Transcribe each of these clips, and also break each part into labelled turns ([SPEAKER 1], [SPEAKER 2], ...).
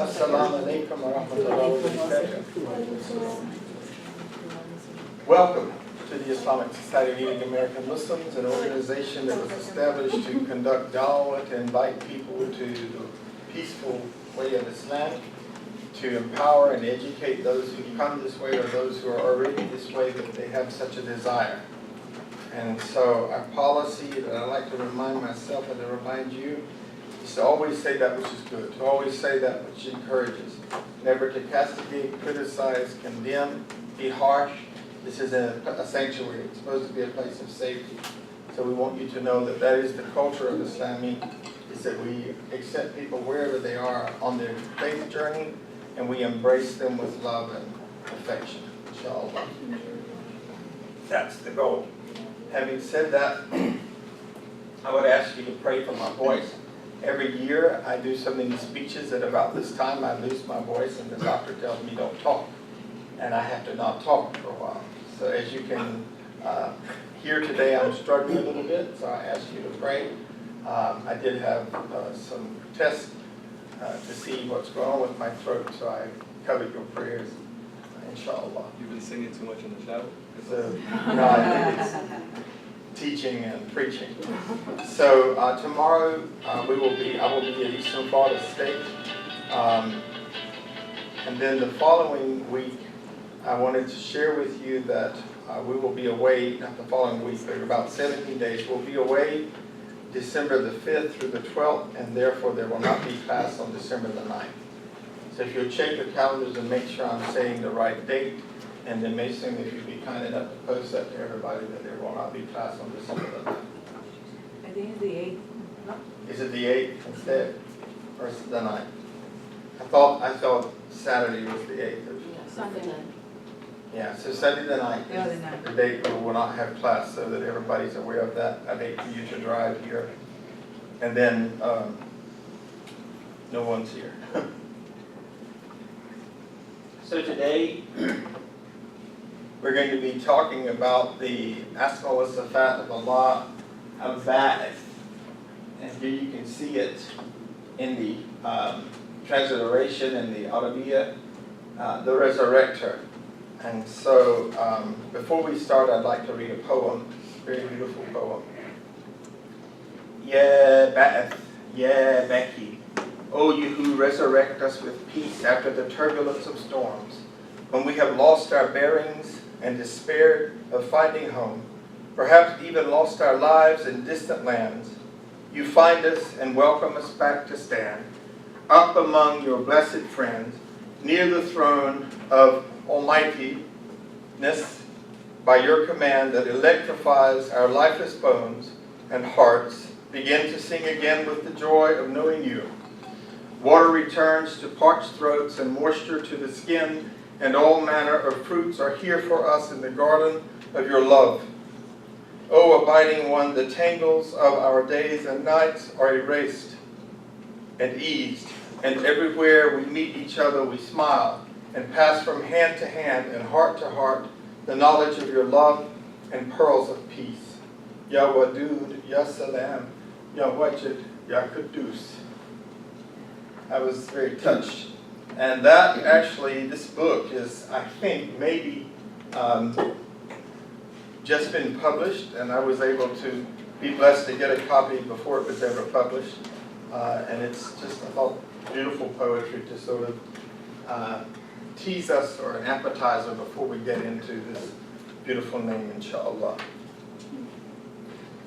[SPEAKER 1] As-Salamu-Alaikum wa rahmatullahi wa barakatuh. Welcome to the Islamic Society of Leading American Muslims, an organization that was established to conduct da'wah, to invite people to the peaceful way of Islam, to empower and educate those who come this way or those who are already this way that they have such a desire. And so our policy that I like to remind myself and to remind you is to always say that which is good, to always say that which encourages, never to castigate, criticize, condemn, be harsh. This is a sanctuary. It's supposed to be a place of safety. So we want you to know that that is the culture of Islamic, is that we accept people wherever they are on their faith journey, and we embrace them with love and affection, inshallah. That's the goal. Having said that, I would ask you to pray for my voice. Every year I do so many speeches that about this time I lose my voice and the doctor tells me don't talk. And I have to not talk for a while. So as you can hear today, I'm struggling a little bit, so I ask you to pray. I did have some tests to see what's going on with my throat, so I covered your prayers, inshallah.
[SPEAKER 2] You've been singing too much in the shower?
[SPEAKER 1] So, no, I think it's teaching and preaching. So tomorrow I will be at Eastern Florida State. And then the following week, I wanted to share with you that we will be away, not the following week, but about 17 days. We'll be away December the 5th through the 12th, and therefore there will not be class on December the 9th. So if you'll check your calendars and make sure I'm saying the right date, and then Mason, if you'd be kind enough to post that to everybody that there will not be class on December the 9th.
[SPEAKER 3] I think it's the 8th. No?
[SPEAKER 1] Is it the 8th instead, or is it the 9th? I thought Saturday was the 8th.
[SPEAKER 3] Sunday night.
[SPEAKER 1] Yeah, so Sunday the 9th
[SPEAKER 3] Yeah,
[SPEAKER 1] is
[SPEAKER 3] the 9th.
[SPEAKER 1] the date where we will not have class, so that everybody's aware of that. I'd hate for you to drive here, and then no one's here. So today, we're going to be talking about the ascertain of Allah, Al-Baa'ith. And here you can see it in the transliteration in the Arabiya, the resurrector. And so before we start, I'd like to read a poem, a very beautiful poem. Ya Ba'ath, Ya Baki, O you who resurrect us with peace after the turbulence of storms, when we have lost our bearings and despaired of finding home, perhaps even lost our lives in distant lands, you find us and welcome us back to stand, up among your blessed friends, near the throne of Almightiness, by your command that electrifies our lifeless bones and hearts, begin to sing again with the joy of knowing you. Water returns to parched throats and moisture to the skin, and all manner of fruits are here for us in the garden of your love. O abiding one, the tangles of our days and nights are erased and eased, and everywhere we meet each other we smile and pass from hand to hand and heart to heart the knowledge of your love and pearls of peace. Ya Waduud, Ya I.S.L.A.M, Ya Waduud, Ya Quddus. I was very touched. And that actually, this book is, I think, maybe just been published, and I was able to be blessed to get a copy before it was ever published. And it's just, I thought, beautiful poetry to sort of tease us, or an appetizer before we get into this beautiful name, inshallah.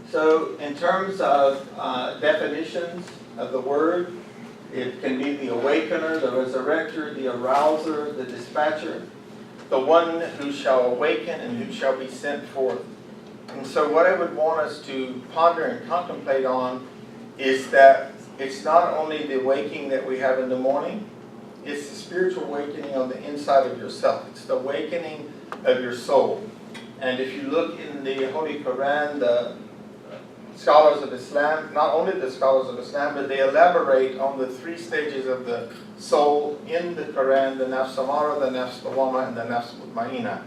[SPEAKER 1] So in terms of definitions of the word, it can be the awakener, the resurrector, the arouser, the dispatcher, the one who shall awaken and who shall be sent forth. And so what I would want us to ponder and contemplate on is that it's not only the awakening that we have in the morning, it's the spiritual awakening on the inside of yourself. It's the awakening of your soul. And if you look in the Holy Quran, the scholars of Islam, not only the scholars of Islam, but they elaborate on the three stages of the soul in the Quran, the nafs amara, the nafs lawama, and the nafs mutmainah.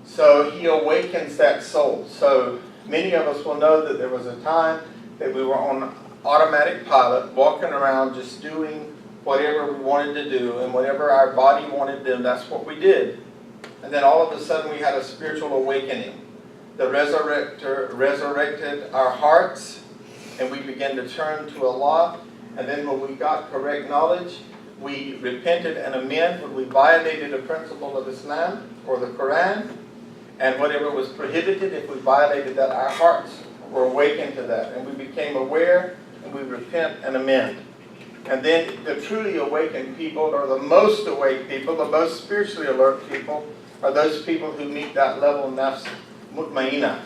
[SPEAKER 1] So he awakens that soul. So many of us will know that there was a time that we were on automatic pilot, walking around just doing whatever we wanted to do, and whatever our body wanted to do, that's what we did. And then all of a sudden we had a spiritual awakening. The resurrector resurrected our hearts, and we began to turn to Allah. And then when we got correct knowledge, we repented and amended when we violated a principle of Islam or the Quran, and whatever was prohibited, if we violated that, our hearts were awakened to that, and we became aware, and we repent and amend. And then the truly awakened people, or the most awake people, the most spiritually alert people, are those people who meet that level of nafs mutmainah.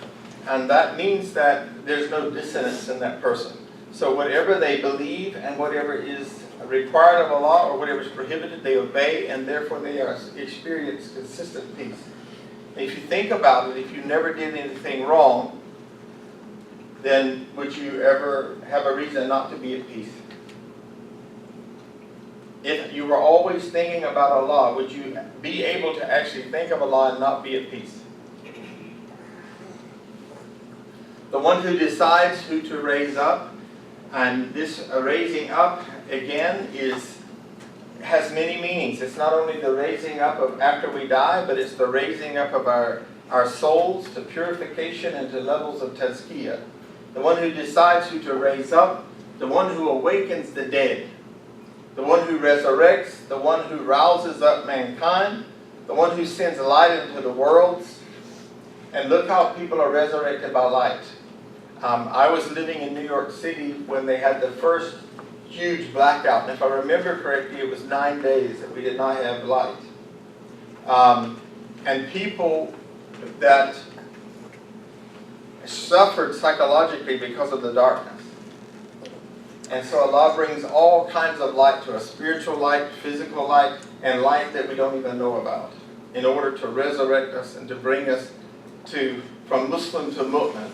[SPEAKER 1] And that means that there's no dissonance in that person. So whatever they believe and whatever is required of Allah or whatever is prohibited, they obey, and therefore they experience consistent peace. If you think about it, if you never did anything wrong, then would you ever have a reason not to be at peace? If you were always thinking about Allah, would you be able to actually think of Allah and not be at peace? The one who decides who to raise up, and this raising up, again, has many meanings. It's not only the raising up of after we die, but it's the raising up of our souls to purification and to levels of tazkiyah. The one who decides who to raise up, the one who awakens the dead, the one who resurrects, the one who rouses up mankind, the one who sends light into the worlds. And look how people are resurrected by light. I was living in New York City when they had the first huge blackout. And if I remember correctly, it was 9 days that we did not have light. And people that suffered psychologically because of the darkness. And so Allah brings all kinds of light to us, spiritual light, physical light, and light that we don't even know about, in order to resurrect us and to bring us from Muslim to Mu'min,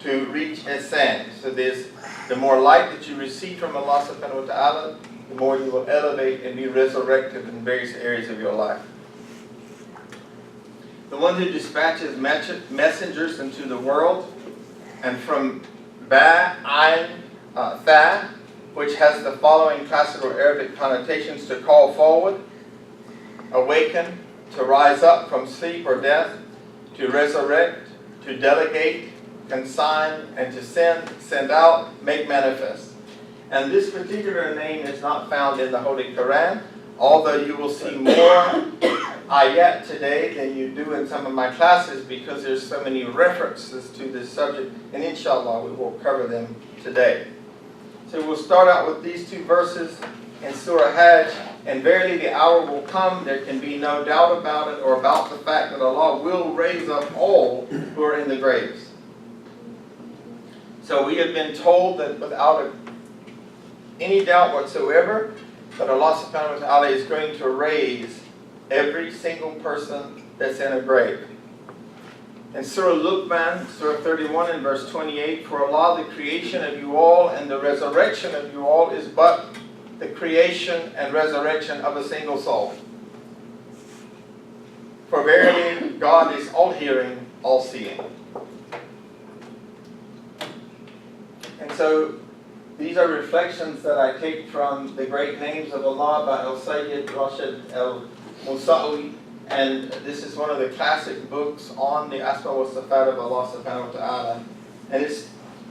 [SPEAKER 1] to reach ascent. So the more light that you receive from Allah subhanahu wa ta'ala, the more you will elevate and be resurrected in various areas of your life. The one who dispatches messengers into the world, and from Tha, which has the following classical Arabic connotations: to call forward, awaken, to rise up from sleep or death, to resurrect, to delegate, consign, and to send out, make manifest. And this particular name is not found in the Holy Quran, although you will see more ayat today than you do in some of my classes, because there's so many references to this subject, and inshallah we will cover them today. So we'll start out with these two verses in Surah Hajj. And verily the hour will come, there can be no doubt about it, or about the fact that Allah will raise up all who are in the graves. So we have been told that without any doubt whatsoever, that Allah subhanahu wa ta'ala is going to raise every single person that's in a grave. In Surah Luqman, Surah 31 and verse 28, for Allah, the creation of you all and the resurrection of you all is but the creation and resurrection of a single soul. For verily God is all-hearing, all-seeing. And so these are reflections that I take from the great names of Allah by Al-Sayyid Rashid Al-Musawi. And this is one of the classic books on the Asma wa Sifat of Allah subhanahu wa ta'ala. And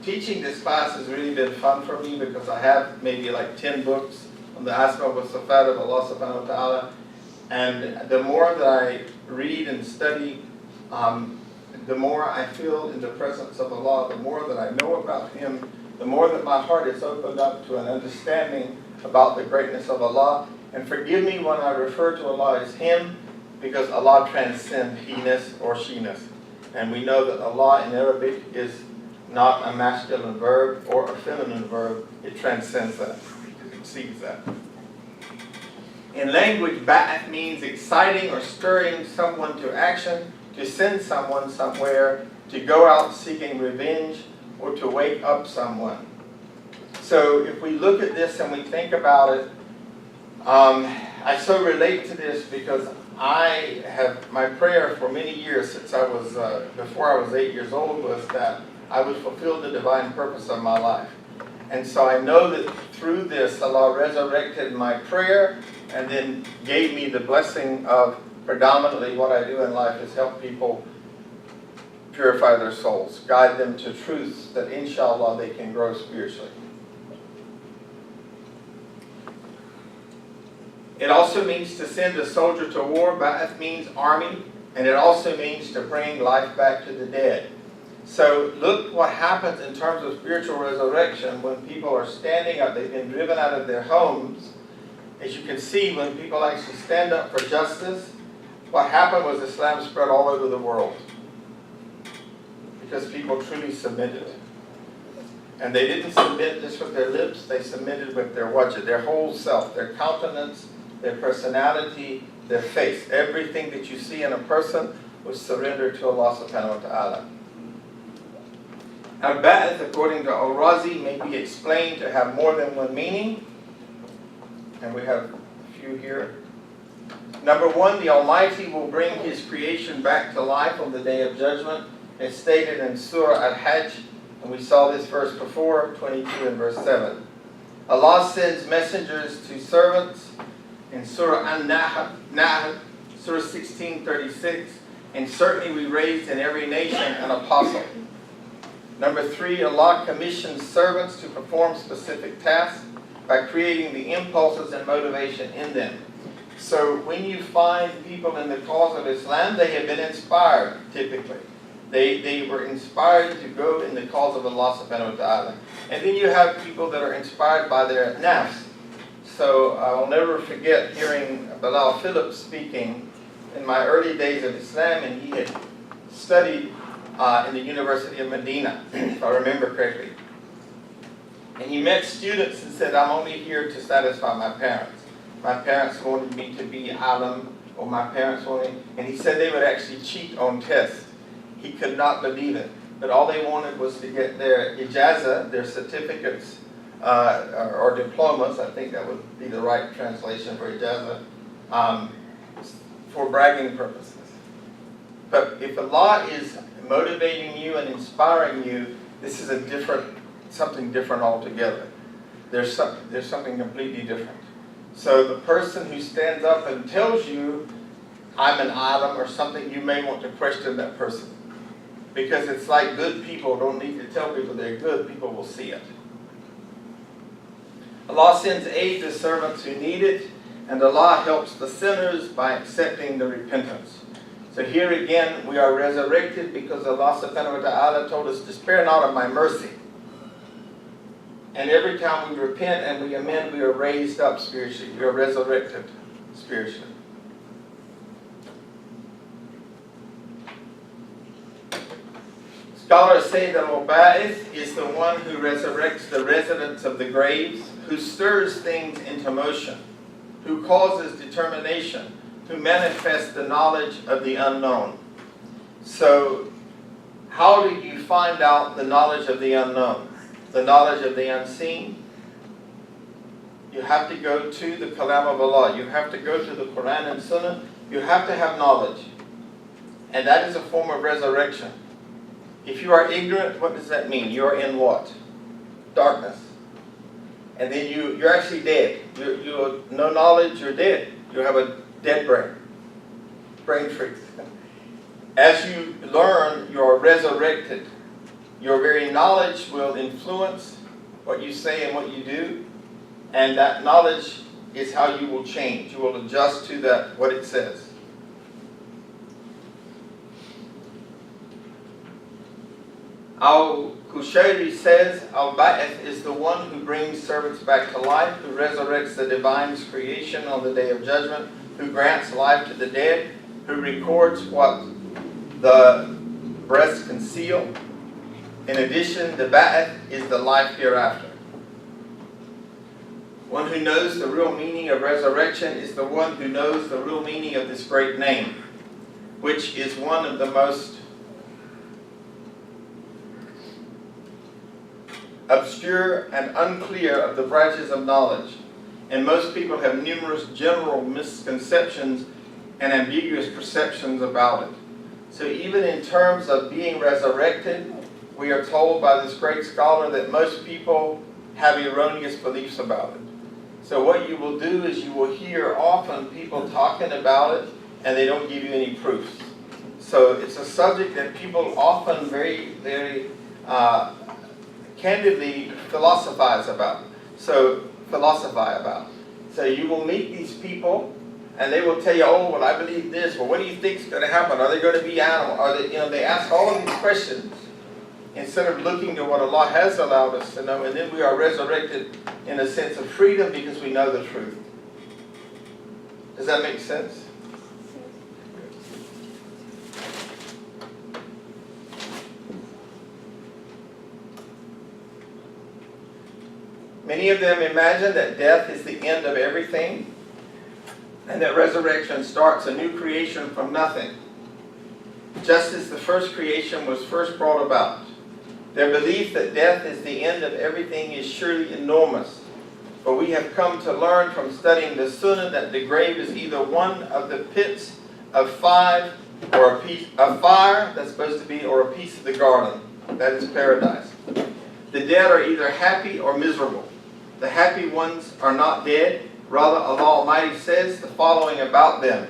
[SPEAKER 1] teaching this class has really been fun for me, because I have maybe like 10 books on the Asma wa Sifat of Allah subhanahu wa ta'ala. And the more that I read and study, the more I feel in the presence of Allah, the more that I know about Him, the more that my heart is opened up to an understanding about the greatness of Allah. And forgive me when I refer to Allah as Him, because Allah transcends he-ness or she-ness. And we know that Allah in Arabic is not a masculine verb or a feminine verb. It transcends that. It exceeds that. In language, ba'ath means exciting or stirring someone to action, to send someone somewhere, to go out seeking revenge, or to wake up someone. So if we look at this and we think about it, I so relate to this because I have, my prayer for many years since I was, before I was 8 years old, was that I would fulfill the divine purpose of my life. And so I know that through this, Allah resurrected my prayer and then gave me the blessing of predominantly what I do in life is help people purify their souls, guide them to truths that inshallah they can grow spiritually. It also means to send a soldier to war. Ba'ath means army, and it also means to bring life back to the dead. So look what happens in terms of spiritual resurrection when people are standing up. They've been driven out of their homes. As you can see, when people actually stand up for justice, what happened was Islam spread all over the world because people truly submitted. And they didn't submit just with their lips, they submitted with their wajh, their whole self, their countenance, their personality, their face. Everything that you see in a person was surrendered to Allah subhanahu wa ta'ala. Al-Baa'ith, according to Al-Razi, may be explained to have more than one meaning. And we have a few here. Number one, the Almighty will bring His creation back to life on the Day of Judgment. It's stated in Surah Al-Hajj, and we saw this verse before, 22 and verse 7. Allah sends messengers to servants in Surah An-Nahl, Surah 16:36, and certainly we raised in every nation an apostle. Number three, Allah commissions servants to perform specific tasks by creating the impulses and motivation in them. So when you find people in the cause of Islam, they have been inspired, typically. They were inspired to go in the cause of Allah subhanahu wa ta'ala. And then you have people that are inspired by their nafs. So I'll never forget hearing Bilal Phillips speaking in my early days of Islam, and he had studied in the University of Medina, if I remember correctly. And he met students and said, I'm only here to satisfy my parents. My parents wanted me to be alim, or my parents wanted, and he said they would actually cheat on tests. He could not believe it. But all they wanted was to get their ijazah, their certificates, or diplomas, I think that would be the right translation for ijazah, for bragging purposes. But if Allah is motivating you and inspiring you, this is something different altogether. There's something completely different. So the person who stands up and tells you, I'm an alim or something, you may want to question that person. Because it's like good people don't need to tell people they're good, people will see it. Allah sends aid to servants who need it, and Allah helps the sinners by accepting the repentance. So here again, we are resurrected because Allah subhanahu wa ta'ala told us, despair not of my mercy. And every time we repent and we amend, we are raised up spiritually. We are resurrected spiritually. Scholars say that Al-Baa'ith is the one who resurrects the residents of the graves, who stirs things into motion, who causes determination, who manifests the knowledge of the unknown. So, how do you find out the knowledge of the unknown? The knowledge of the unseen? You have to go to the Kalam of Allah. You have to go to the Quran and Sunnah. You have to have knowledge. And that is a form of resurrection. If you are ignorant, what does that mean? You are in what? Darkness. And then you're actually dead. You no knowledge, you're dead. You have a dead brain freeze. As you learn, you're resurrected. Your very knowledge will influence what you say and what you do, and that knowledge is how you will change. You will adjust to that, what it says. Al-Qushayri says, Al-Baa'ith is the one who brings servants back to life, who resurrects the divine's creation on the Day of Judgment, who grants life to the dead, who records what the breasts conceal. In addition, the Baa'ith is the life hereafter. One who knows the real meaning of resurrection is the one who knows the real meaning of this great name, which is one of the most obscure and unclear of the branches of knowledge. And most people have numerous general misconceptions and ambiguous perceptions about it. So even in terms of being resurrected, we are told by this great scholar that most people have erroneous beliefs about it. So what you will do is you will hear often people talking about it and they don't give you any proofs. So it's a subject that people often very candidly philosophize about. So you will meet these people and they will tell you, oh, well, I believe this. Well, what do you think is going to happen? Are they going to be animal? Are they, they ask all of these questions instead of looking to what Allah has allowed us to know. And then we are resurrected in a sense of freedom because we know the truth. Does that make sense? Many of them imagine that death is the end of everything and that resurrection starts a new creation from nothing, just as the first creation was first brought about. Their belief that death is the end of everything is surely enormous, for we have come to learn from studying the Sunnah that the grave is either one of the pits of five, or a piece of fire, that's supposed to be, or a piece of the garden, that is paradise. The dead are either happy or miserable. The happy ones are not dead. Rather, Allah Almighty says the following about them.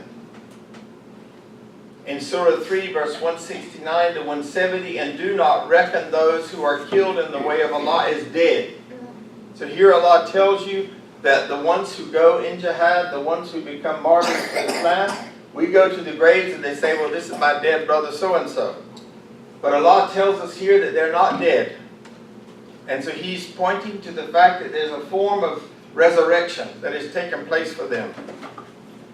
[SPEAKER 1] In Surah 3, verse 169 to 170, and do not reckon those who are killed in the way of Allah as dead. So here Allah tells you that the ones who go in jihad, the ones who become martyrs in Islam, we go to the graves and they say, well, this is my dead brother so-and-so. But Allah tells us here that they're not dead. And so He's pointing to the fact that there's a form of resurrection that has taken place for them.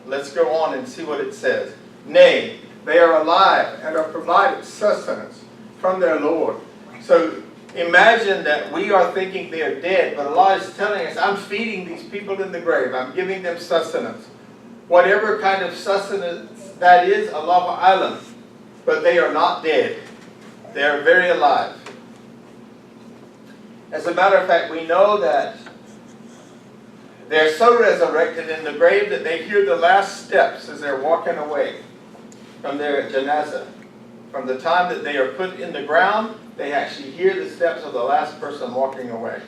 [SPEAKER 1] Let's go on and see what it says. Nay, they are alive and are provided sustenance from their Lord. So imagine that we are thinking they are dead, but Allah is telling us, I'm feeding these people in the grave. I'm giving them sustenance. Whatever kind of sustenance that is, Allahu I.S.L.A.M. But they are not dead. They are very alive. As a matter of fact, we know that they're so resurrected in the grave that they hear the last steps as they're walking away from their janazah. From the time that they are put in the ground, they actually hear the steps of the last person walking away.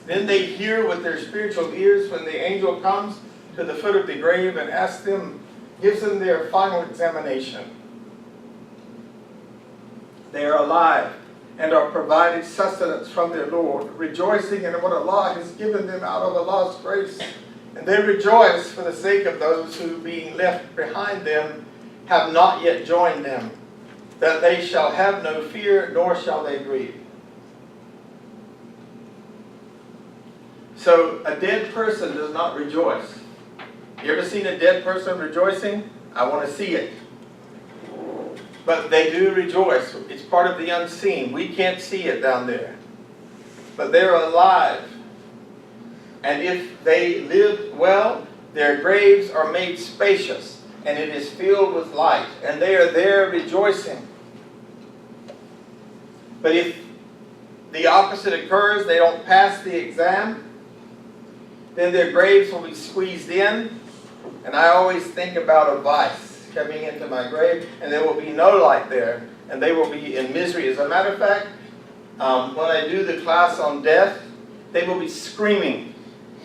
[SPEAKER 1] Then they hear with their spiritual ears when the angel comes to the foot of the grave and asks them, gives them their final examination. They are alive and are provided sustenance from their Lord, rejoicing in what Allah has given them out of Allah's grace. And they rejoice for the sake of those who, being left behind them, have not yet joined them, that they shall have no fear, nor shall they grieve. So a dead person does not rejoice. You ever seen a dead person rejoicing? I want to see it. But they do rejoice. It's part of the unseen. We can't see it down there. But they're alive. And if they live well, their graves are made spacious, and it is filled with light. And they are there rejoicing. But if the opposite occurs, they don't pass the exam, then their graves will be squeezed in. And I always think about a vice coming into my grave, and there will be no light there, and they will be in misery. As a matter of fact, when I do the class on death, they will be screaming.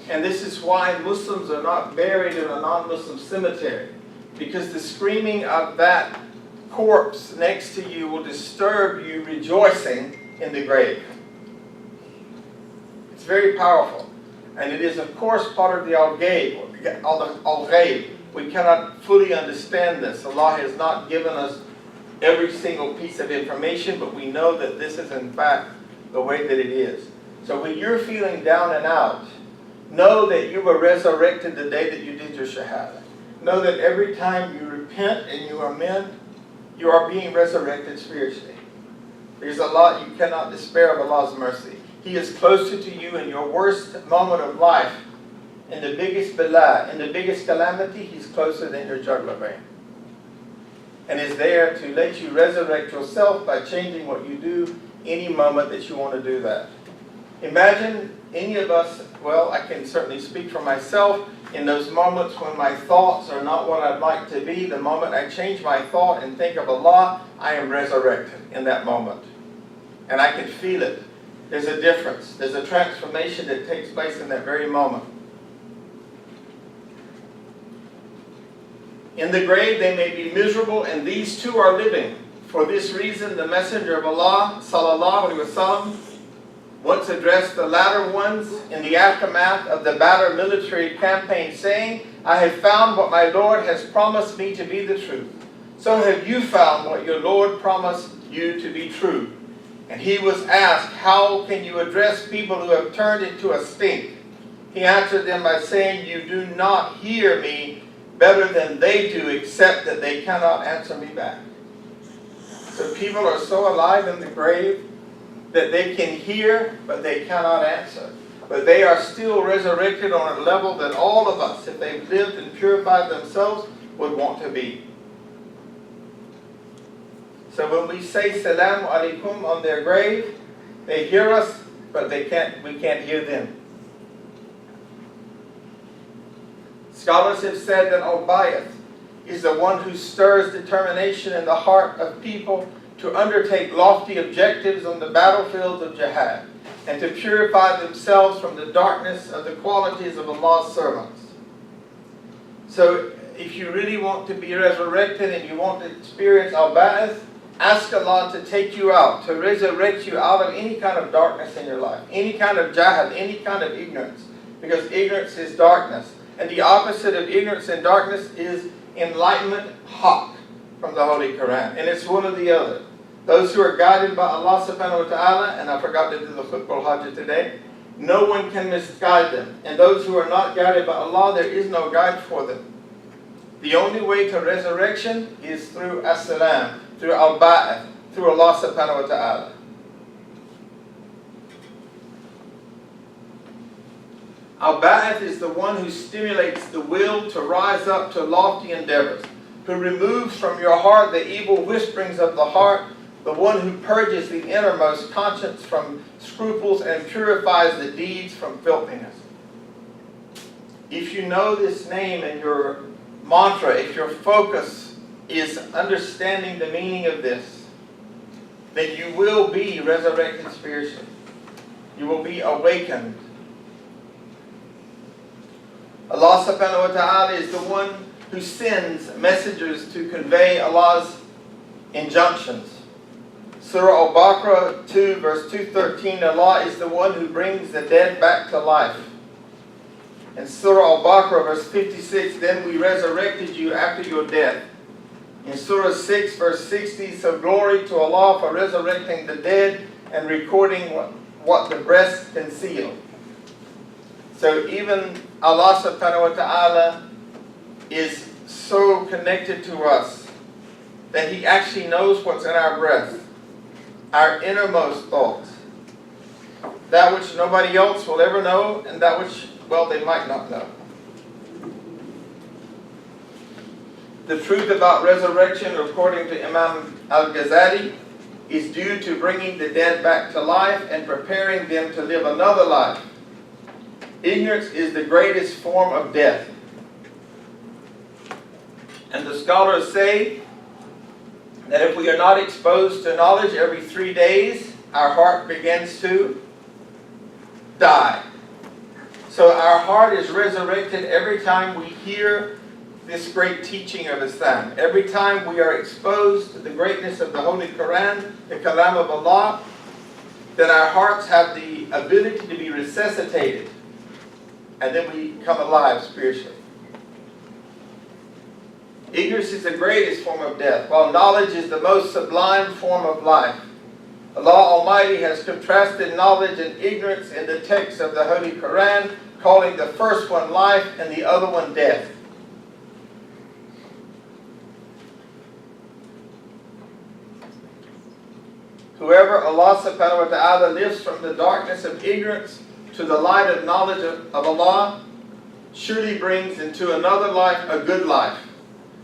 [SPEAKER 1] And this is why Muslims are not buried in a non-Muslim cemetery, because the screaming of that corpse next to you will disturb you rejoicing in the grave. It's very powerful. And it is, of course, part of the Al-Ghaib. We cannot fully understand this. Allah has not given us every single piece of information, but we know that this is, in fact, the way that it is. So when you're feeling down and out, know that you were resurrected the day that you did your Shahada. Know that every time you repent and you amend, you are being resurrected spiritually. There's a lot, you cannot despair of Allah's mercy. He is closer to you in your worst moment of life. In the biggest bala, in the biggest calamity, He's closer than your jugular vein. And is there to let you resurrect yourself by changing what you do any moment that you want to do that. Imagine any of us, well, I can certainly speak for myself, in those moments when my thoughts are not what I'd like to be, the moment I change my thought and think of Allah, I am resurrected in that moment. And I can feel it. There's a difference. There's a transformation that takes place in that very moment. In the grave they may be miserable, and these too are living. For this reason the Messenger of Allah, I.S.L.A.M, once addressed the latter ones in the aftermath of the Badr military campaign, saying, I have found what my Lord has promised me to be the truth. So have you found what your Lord promised you to be true. And he was asked, how can you address people who have turned into a stink? He answered them by saying, you do not hear me better than they do, except that they cannot answer me back. So people are so alive in the grave that they can hear, but they cannot answer. But they are still resurrected on a level that all of us, if they've lived and purified themselves, would want to be. So when we say Salam Alaikum on their grave, they hear us, but we can't hear them. Scholars have said that Al-Baa'ith is the one who stirs determination in the heart of people to undertake lofty objectives on the battlefields of jihad and to purify themselves from the darkness of the qualities of Allah's servants. So if you really want to be resurrected and you want to experience Al-Baa'ith, ask Allah to take you out, to resurrect you out of any kind of darkness in your life, any kind of jahad, any kind of ignorance, because ignorance is darkness. And the opposite of ignorance and darkness is enlightenment, haqq, from the Holy Quran. And it's one or the other. Those who are guided by Allah subhanahu wa ta'ala, and I forgot to do the khutbah al-hajj today, no one can misguide them. And those who are not guided by Allah, there is no guide for them. The only way to resurrection is through I.S.L.A.M, through Al-Baa'ith, through Allah subhanahu wa ta'ala. Al-Baa'ith is the one who stimulates the will to rise up to lofty endeavors, who removes from your heart the evil whisperings of the heart, the one who purges the innermost conscience from scruples and purifies the deeds from filthiness. If you know this name and your mantra, if your focus is understanding the meaning of this, then you will be resurrected spiritually. You will be awakened. Allah subhanahu wa ta'ala is the one who sends messengers to convey Allah's injunctions. Surah Al-Baqarah 2 verse 213, Allah is the one who brings the dead back to life. In Surah Al-Baqarah verse 56, then we resurrected you after your death. In Surah 6 verse 60, so glory to Allah for resurrecting the dead and recording what the breasts conceal. So even Allah subhanahu wa ta'ala is so connected to us that He actually knows what's in our breast, our innermost thoughts, that which nobody else will ever know, and that which, well, they might not know. The truth about resurrection, according to Imam Al-Ghazali, is due to bringing the dead back to life and preparing them to live another life. Ignorance is the greatest form of death. And the scholars say that if we are not exposed to knowledge every 3 days, our heart begins to die. So our heart is resurrected every time we hear this great teaching of Islam. Every time we are exposed to the greatness of the Holy Quran, the Kalam of Allah, then our hearts have the ability to be resuscitated. And then we come alive spiritually. Ignorance is the greatest form of death, while knowledge is the most sublime form of life. Allah Almighty has contrasted knowledge and ignorance in the text of the Holy Quran, calling the first one life and the other one death. Whoever Allah subhanahu wa ta'ala lifts from the darkness of ignorance to the light of knowledge of Allah, surely brings into another life a good life.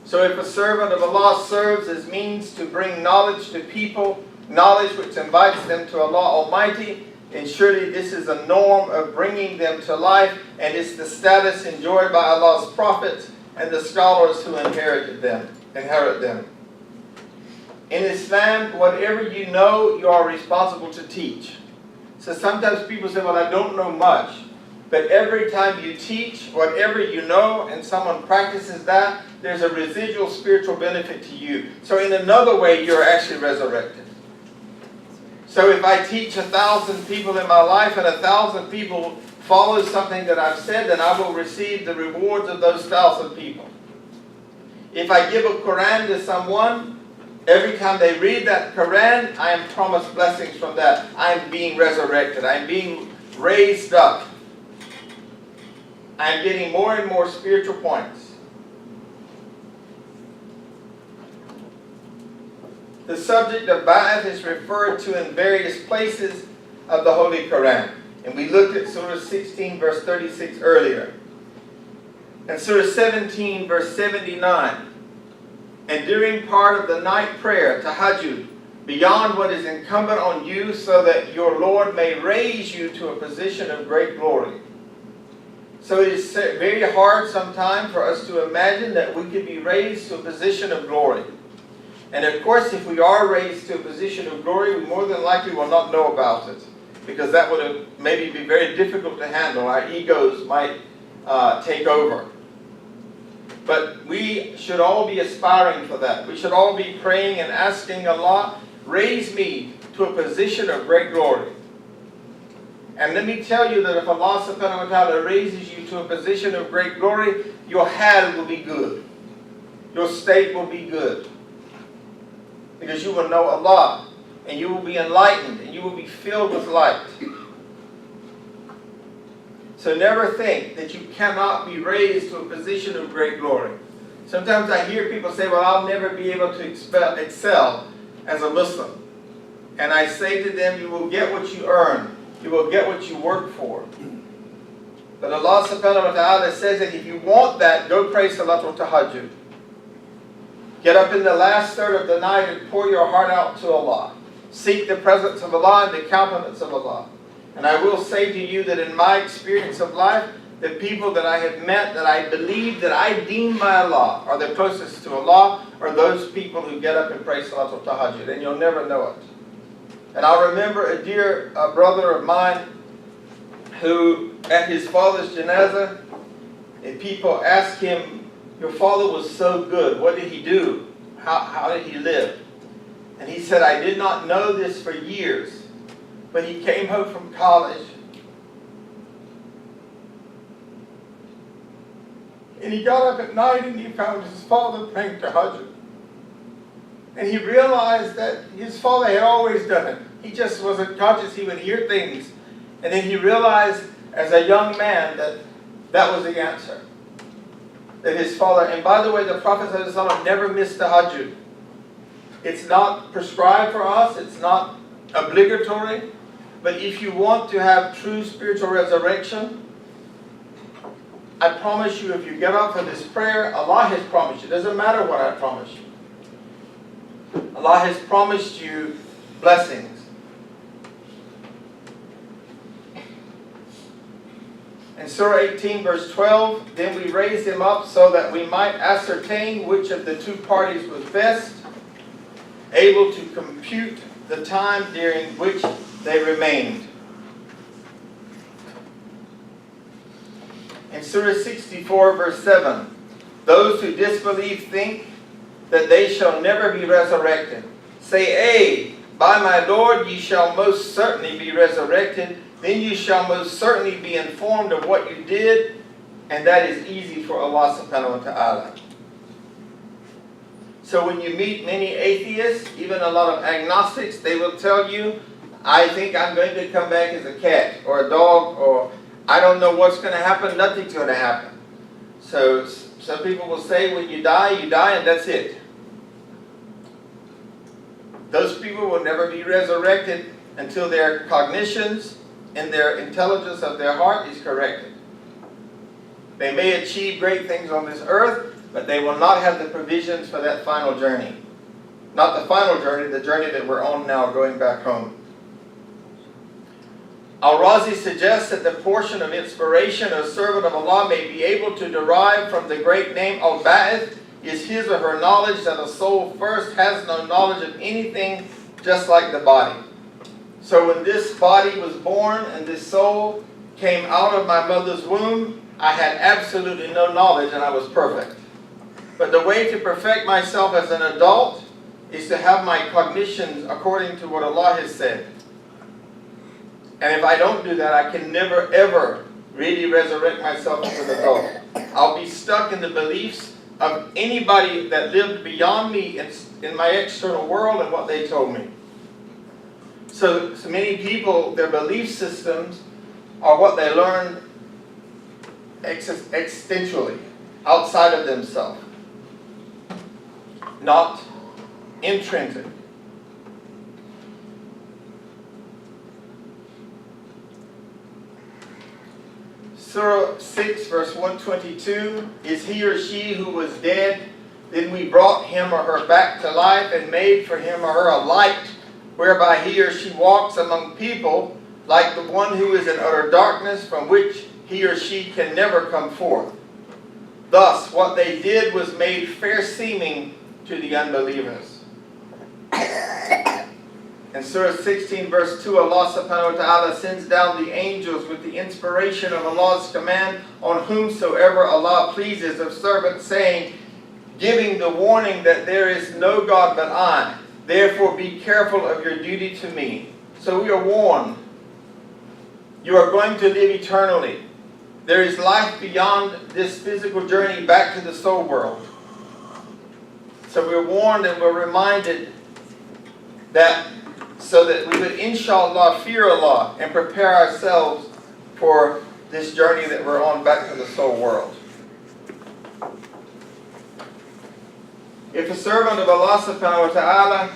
[SPEAKER 1] So if a servant of Allah serves as means to bring knowledge to people, knowledge which invites them to Allah Almighty, then surely this is a norm of bringing them to life, and it's the status enjoyed by Allah's prophets and the scholars who inherit them. In Islam, whatever you know, you are responsible to teach. So sometimes people say, well, I don't know much. But every time you teach whatever you know and someone practices that, there's a residual spiritual benefit to you. So in another way, you're actually resurrected. So if I teach 1,000 people in my life and 1,000 people follow something that I've said, then I will receive the rewards of those 1,000 people. If I give a Quran to someone, every time they read that Quran, I am promised blessings from that. I am being resurrected. I am being raised up. I am getting more and more spiritual points. The subject of Ba'ith is referred to in various places of the Holy Quran. And we looked at Surah 16 verse 36 earlier. And Surah 17 verse 79. And during part of the night prayer, tahajjud, beyond what is incumbent on you, so that your Lord may raise you to a position of great glory. So it is very hard sometimes for us to imagine that we could be raised to a position of glory. And of course, if we are raised to a position of glory, we more than likely will not know about it, because that would maybe be very difficult to handle. Our egos might take over. But we should all be aspiring for that. We should all be praying and asking Allah, raise me to a position of great glory. And let me tell you that if Allah subhanahu wa ta'ala raises you to a position of great glory, your hal will be good. Your state will be good. Because you will know Allah, and you will be enlightened, and you will be filled with light. So never think that you cannot be raised to a position of great glory. Sometimes I hear people say, well, I'll never be able to excel as a Muslim. And I say to them, you will get what you earn. You will get what you work for. But Allah subhanahu wa ta'ala says that if you want that, go pray Salatul Tahajjud. Get up in the last third of the night and pour your heart out to Allah. Seek the presence of Allah and the countenance of Allah. And I will say to you that in my experience of life, the people that I have met, that I believe, that I deem by Allah, are the closest to Allah, are those people who get up and pray Salatul Tahajjud. And you'll never know it. And I remember a dear brother of mine who, at his father's janazah, and people asked him, your father was so good. What did he do? How did he live? And he said, I did not know this for years. But he came home from college. And he got up at night and he found his father praying tahajjud. And he realized that his father had always done it. He just wasn't conscious. He would hear things. And then he realized as a young man that that was the answer. That his father, and by the way, the Prophet ﷺ never missed tahajjud. It's not prescribed for us. It's not obligatory. But if you want to have true spiritual resurrection, I promise you, if you get up for this prayer, Allah has promised you. It doesn't matter what I promise you. Allah has promised you blessings. In Surah 18 verse 12, then we raised him up so that we might ascertain which of the two parties was best, able to compute the time during which they remained. In Surah 64 verse 7, those who disbelieve think that they shall never be resurrected. Say, "Ay, by my Lord, ye shall most certainly be resurrected. Then you shall most certainly be informed of what you did," and that is easy for Allah subhanahu wa ta'ala. So when you meet many atheists, even a lot of agnostics, they will tell you, I think I'm going to come back as a cat or a dog, or I don't know what's going to happen, nothing's going to happen. So some people will say when you die, and that's it. Those people will never be resurrected until their cognitions and their intelligence of their heart is corrected. They may achieve great things on this earth, but they will not have the provisions for that final journey. Not the final journey, the journey that we're on now, going back home. Al-Razi suggests that the portion of inspiration a servant of Allah may be able to derive from the great name Al-Baa'ith is his or her knowledge that a soul first has no knowledge of anything, just like the body. So when this body was born and this soul came out of my mother's womb, I had absolutely no knowledge and I was perfect. But the way to perfect myself as an adult is to have my cognitions according to what Allah has said. And if I don't do that, I can never ever really resurrect myself as an adult. I'll be stuck in the beliefs of anybody that lived beyond me in my external world and what they told me. So many people, their belief systems are what they learn existentially, outside of themselves, not intrinsic. Surah 6 verse 122, is he or she who was dead, then we brought him or her back to life and made for him or her a light, whereby he or she walks among people, like the one who is in utter darkness, from which he or she can never come forth. Thus, what they did was made fair seeming to the unbelievers. In Surah 16 verse 2, Allah subhanahu wa ta'ala sends down the angels with the inspiration of Allah's command on whomsoever Allah pleases of servants, saying, giving the warning that there is no God but I. Therefore be careful of your duty to me. So we are warned. You are going to live eternally. There is life beyond this physical journey back to the soul world. So we're warned and we're reminded that so that we would inshallah fear Allah and prepare ourselves for this journey that we're on back to the soul world. If a servant of Allah subhanahu wa ta'ala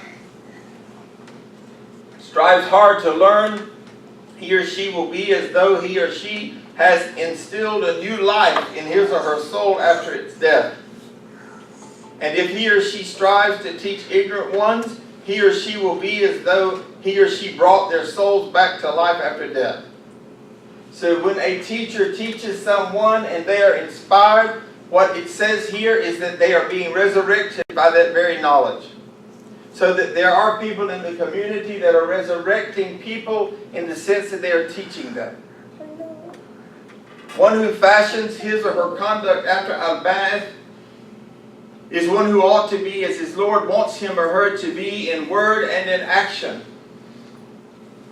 [SPEAKER 1] strives hard to learn, he or she will be as though he or she has instilled a new life in his or her soul after its death. And if he or she strives to teach ignorant ones, he or she will be as though he or she brought their souls back to life after death. So when a teacher teaches someone and they are inspired, what it says here is that they are being resurrected by that very knowledge. So that there are people in the community that are resurrecting people in the sense that they are teaching them. One who fashions his or her conduct after Al-Baa'ith is one who ought to be as his Lord wants him or her to be in word and in action,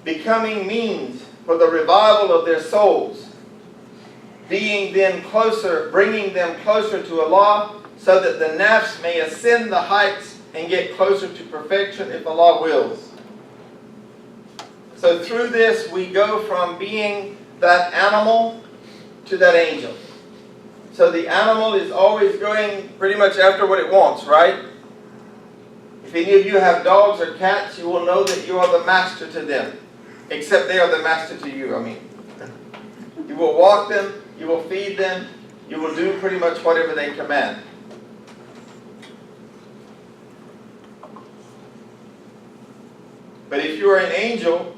[SPEAKER 1] becoming means for the revival of their souls, being then closer, bringing them closer to Allah, so that the nafs may ascend the heights and get closer to perfection if Allah wills. So through this we go from being that animal to that angel. So the animal is always going pretty much after what it wants, right? If any of you have dogs or cats, you will know that you are the master to them. Except they are the master to you, I mean. You will walk them, you will feed them, you will do pretty much whatever they command. But if you are an angel,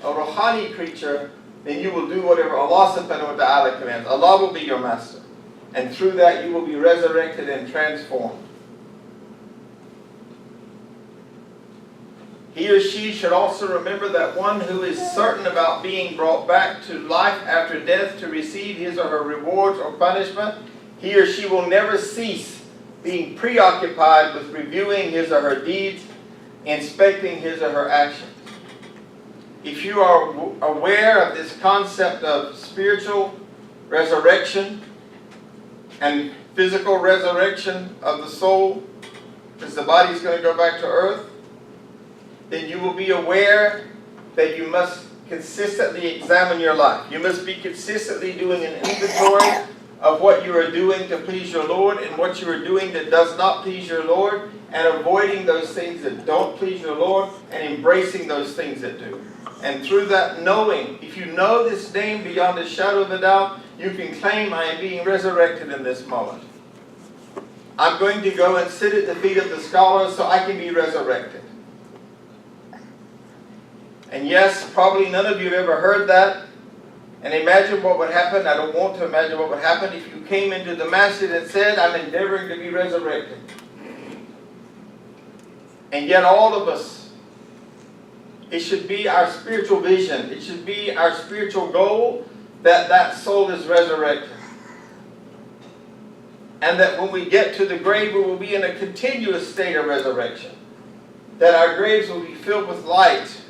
[SPEAKER 1] a ruhani creature, then you will do whatever Allah subhanahu wa ta'ala commands. Allah will be your master. And through that you will be resurrected and transformed. He or she should also remember that one who is certain about being brought back to life after death to receive his or her rewards or punishment, he or she will never cease being preoccupied with reviewing his or her deeds, inspecting his or her actions. If you are aware of this concept of spiritual resurrection and physical resurrection of the soul, because the body is going to go back to earth, then you will be aware that you must consistently examine your life. You must be consistently doing an inventory of what you are doing to please your Lord and what you are doing that does not please your Lord, and avoiding those things that don't please your Lord and embracing those things that do. And through that knowing, if you know this name beyond a shadow of a doubt, you can claim, I am being resurrected in this moment. I'm going to go and sit at the feet of the scholars so I can be resurrected. And yes, probably none of you have ever heard that. And imagine what would happen. I don't want to imagine what would happen if you came into the masjid and said, I'm endeavoring to be resurrected. And yet all of us It should be our spiritual vision. It should be our spiritual goal that that soul is resurrected. And that when we get to the grave, we will be in a continuous state of resurrection. That our graves will be filled with light,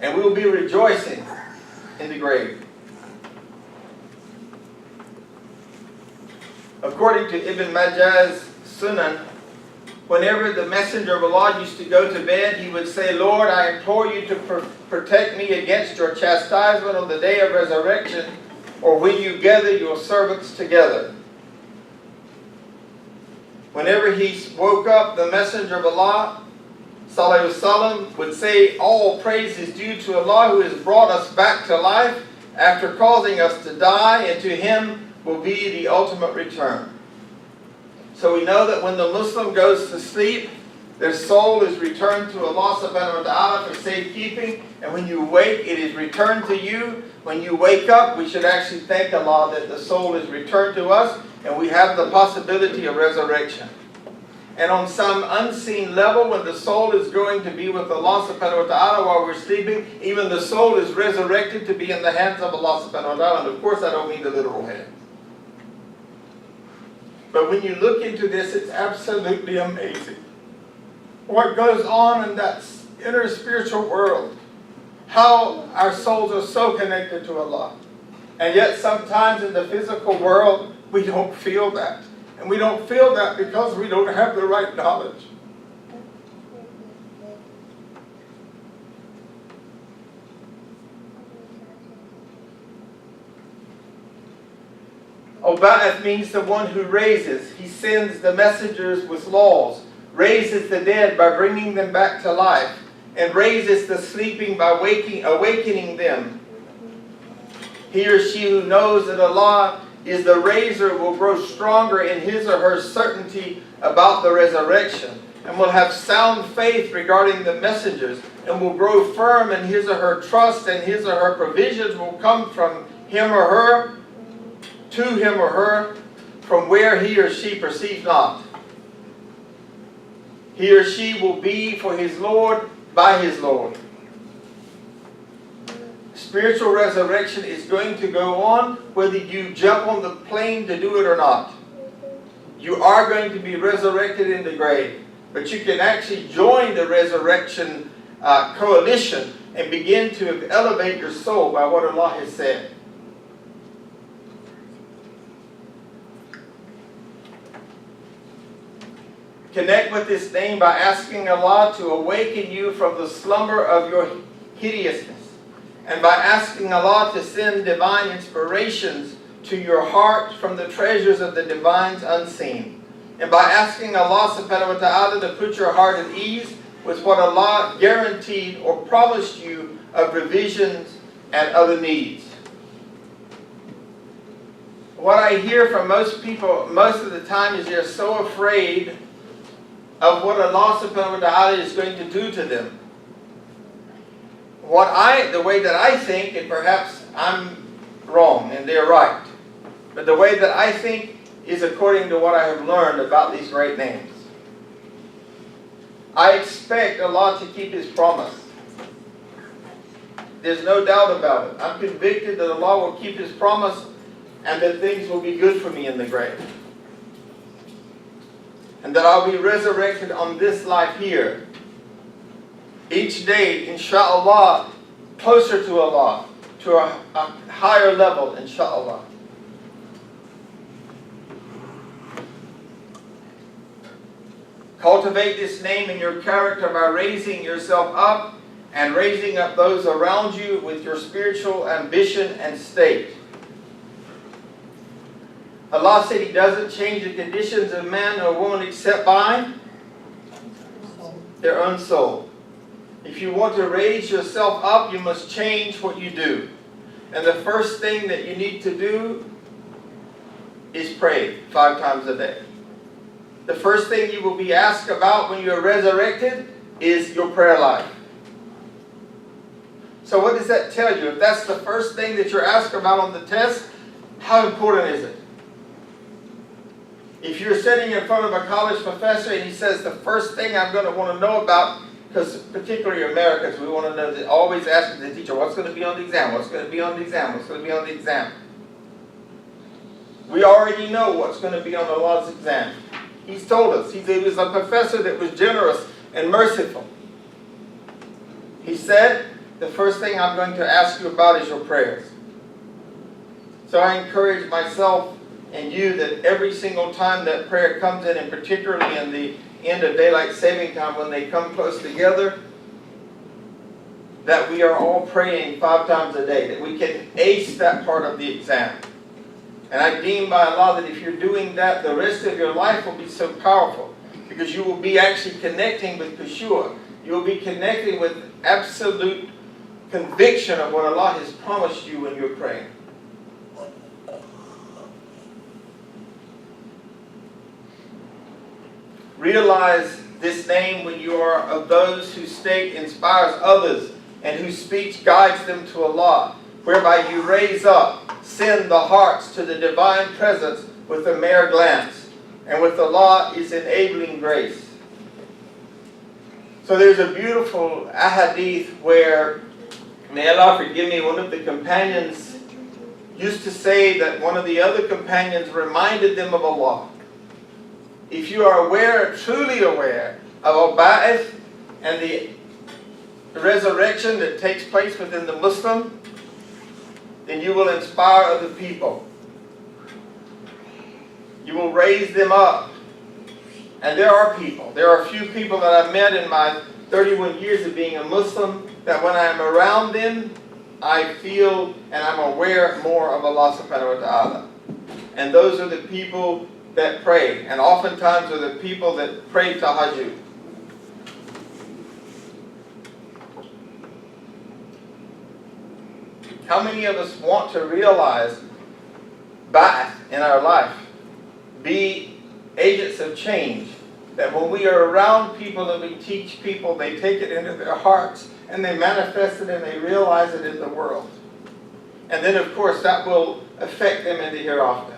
[SPEAKER 1] and we will be rejoicing in the grave. According to Ibn Majah's Sunan, whenever the Messenger of Allah used to go to bed, he would say, Lord, I implore you to protect me against your chastisement on the day of resurrection, or when you gather your servants together. Whenever he woke up, the Messenger of Allah I.S.L.A.M would say, all praise is due to Allah who has brought us back to life after causing us to die, and to Him will be the ultimate return. So we know that when the Muslim goes to sleep, their soul is returned to Allah subhanahu wa ta'ala for safekeeping, and when you wake, it is returned to you. When you wake up, we should actually thank Allah that the soul is returned to us, and we have the possibility of resurrection. And on some unseen level, when the soul is going to be with Allah subhanahu wa ta'ala while we're sleeping, even the soul is resurrected to be in the hands of Allah subhanahu wa ta'ala. And of course, I don't mean the literal hand. But when you look into this, it's absolutely amazing what goes on in that inner spiritual world. How our souls are so connected to Allah. And yet sometimes in the physical world, we don't feel that. And we don't feel that because we don't have the right knowledge. Al-Baa'ith means the one who raises. He sends the messengers with laws, raises the dead by bringing them back to life, and raises the sleeping by awakening them. He or she who knows that Allah is the raiser will grow stronger in his or her certainty about the resurrection, and will have sound faith regarding the messengers, and will grow firm in his or her trust, and his or her provisions will come from him or her, to him or her, from where he or she perceives not. He or she will be for his Lord by his Lord. Spiritual resurrection is going to go on whether you jump on the plane to do it or not. You are going to be resurrected in the grave. But you can actually join the resurrection coalition and begin to elevate your soul by what Allah has said. Connect with this name by asking Allah to awaken you from the slumber of your hideousness, and by asking Allah to send divine inspirations to your heart from the treasures of the divines unseen, and by asking Allah subhanahu wa ta'ala to put your heart at ease with what Allah guaranteed or promised you of revisions and other needs. What I hear from most people most of the time is they're so afraid of what Allah subhanahu wa ta'ala is going to do to them. The way that I think, and perhaps I'm wrong and they're right, but the way that I think is according to what I have learned about these great names. I expect Allah to keep His promise. There's no doubt about it. I'm convicted that Allah will keep His promise and that things will be good for me in the grave. And that I'll be resurrected on this life here. Each day, inshallah, closer to Allah, to a higher level, inshallah. Cultivate this name in your character by raising yourself up and raising up those around you with your spiritual ambition and state. Allah said He doesn't change the conditions of man or woman except by their own soul. If you want to raise yourself up, you must change what you do. And the first thing that you need to do is pray 5 times a day. The first thing you will be asked about when you are resurrected is your prayer life. So what does that tell you? If that's the first thing that you're asked about on the test, how important is it? If you're sitting in front of a college professor and he says the first thing I'm going to want to know about because particularly Americans, we want to know, that always asking the teacher, what's going to be on the exam? What's going to be on the exam? What's going to be on the exam? We already know what's going to be on Allah's exam. He's told us. He was a professor that was generous and merciful. He said, the first thing I'm going to ask you about is your prayers. So I encourage myself and you that every single time that prayer comes in, and particularly in the end of daylight saving time when they come close together, that we are all praying 5 times a day, that we can ace that part of the exam. And I deem by Allah that if you're doing that, the rest of your life will be so powerful, because you will be actually connecting with Khushu'. You will be connecting with absolute conviction of what Allah has promised you when you're praying. Realize this name when you are of those whose state inspires others and whose speech guides them to Allah, whereby you raise up, send the hearts to the divine presence with a mere glance, and with Allah is enabling grace. So there's a beautiful ahadith where, may Allah forgive me, one of the companions used to say that one of the other companions reminded them of Allah. If you are aware, truly aware of Al-Baa'ith and the resurrection that takes place within the Muslim, then you will inspire other people. You will raise them up. And there are a few people that I've met in my 31 years of being a Muslim, that when I'm around them, I feel and I'm aware more of Allah subhanahu wa ta'ala. And those are the people that pray, and oftentimes are the people that pray tahajjud. How many of us want to realize Ba'ath in our life? Be agents of change. That when we are around people and we teach people, they take it into their hearts and they manifest it and they realize it in the world. And then of course that will affect them in the hereafter.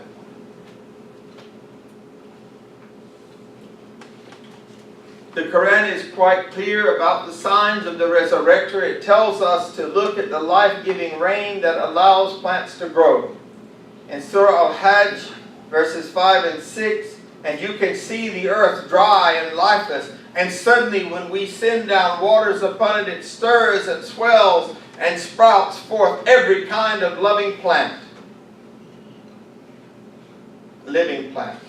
[SPEAKER 1] The Quran is quite clear about the signs of the resurrector. It tells us to look at the life-giving rain that allows plants to grow. In Surah Al-Hajj, verses 5 and 6, and you can see the earth dry and lifeless, and suddenly when we send down waters upon it, it stirs and swells and sprouts forth every kind of loving plant. Living plant.